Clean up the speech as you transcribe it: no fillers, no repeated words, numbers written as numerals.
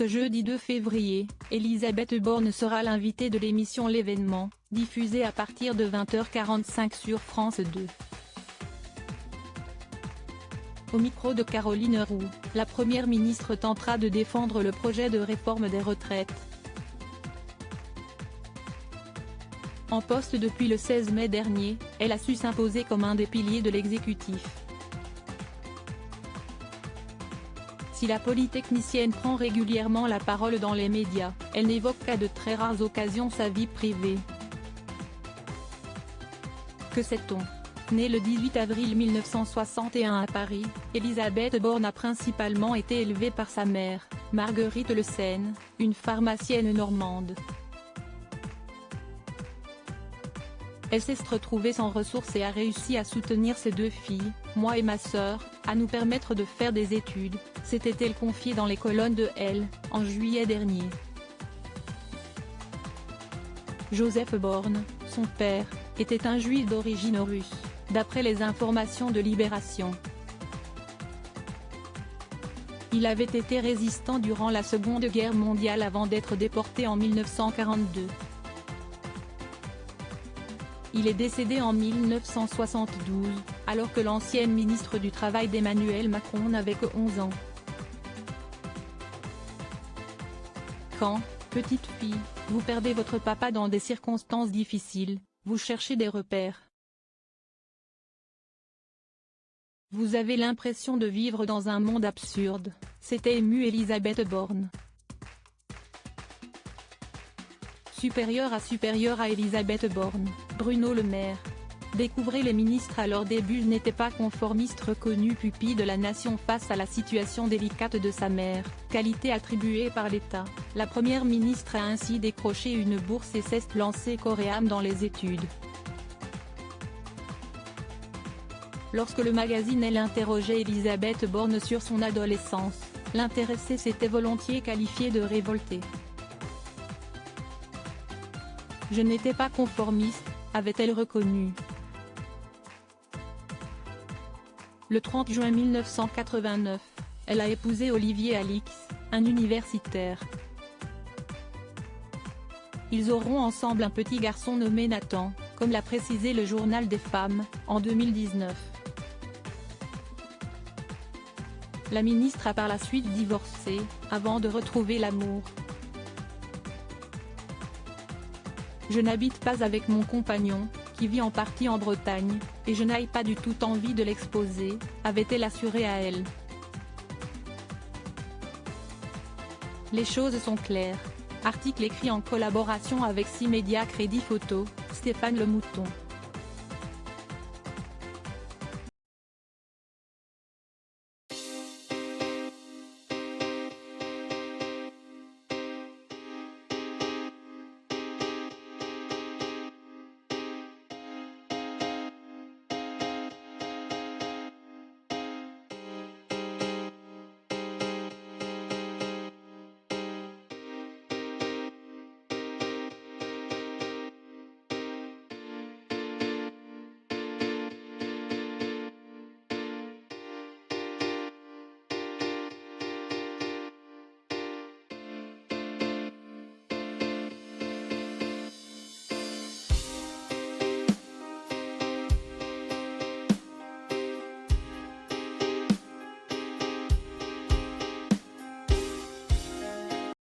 Ce jeudi 2 février, Elisabeth Borne sera l'invitée de l'émission L'événement, diffusée à partir de 20h45 sur France 2. Au micro de Caroline Roux, la première ministre tentera de défendre le projet de réforme des retraites. En poste depuis le 16 mai dernier, elle a su s'imposer comme un des piliers de l'exécutif. Si la polytechnicienne prend régulièrement la parole dans les médias, elle n'évoque qu'à de très rares occasions sa vie privée. Que sait-on ? Née le 18 avril 1961 à Paris, Elisabeth Borne a principalement été élevée par sa mère, Marguerite Le Sène, une pharmacienne normande. Elle s'est retrouvée sans ressources et a réussi à soutenir ses deux filles, moi et ma sœur, à nous permettre de faire des études, s'était-elle confiée dans les colonnes de Elle, en juillet dernier. Joseph Borne, son père, était un juif d'origine russe, d'après les informations de Libération. Il avait été résistant durant la Seconde Guerre mondiale avant d'être déporté en 1942. Il est décédé en 1972, alors que l'ancienne ministre du Travail d'Emmanuel Macron n'avait que 11 ans. Quand, petite fille, vous perdez votre papa dans des circonstances difficiles, vous cherchez des repères. Vous avez l'impression de vivre dans un monde absurde, s'était émue Elisabeth Borne. Supérieur à Elisabeth Borne, Bruno Le Maire. Découvrez les ministres à leur début n'étaient pas conformistes reconnus pupilles de la nation face à la situation délicate de sa mère, qualité attribuée par l'État. La première ministre a ainsi décroché une bourse et s'est lancée corps et âme dans les études. Lorsque le magazine Elle interrogeait Elisabeth Borne sur son adolescence, l'intéressée s'était volontiers qualifiée de révoltée. Je n'étais pas conformiste, avait-elle reconnu. Le 30 juin 1989, elle a épousé Olivier Alix, un universitaire. Ils auront ensemble un petit garçon nommé Nathan, comme l'a précisé le Journal des femmes, en 2019. La ministre a par la suite divorcé, avant de retrouver l'amour. Je n'habite pas avec mon compagnon, qui vit en partie en Bretagne, et je n'ai pas du tout envie de l'exposer, avait-elle assuré à Elle. Les choses sont claires. Article écrit en collaboration avec 6 médias Crédit Photo, Stéphane Le Mouton.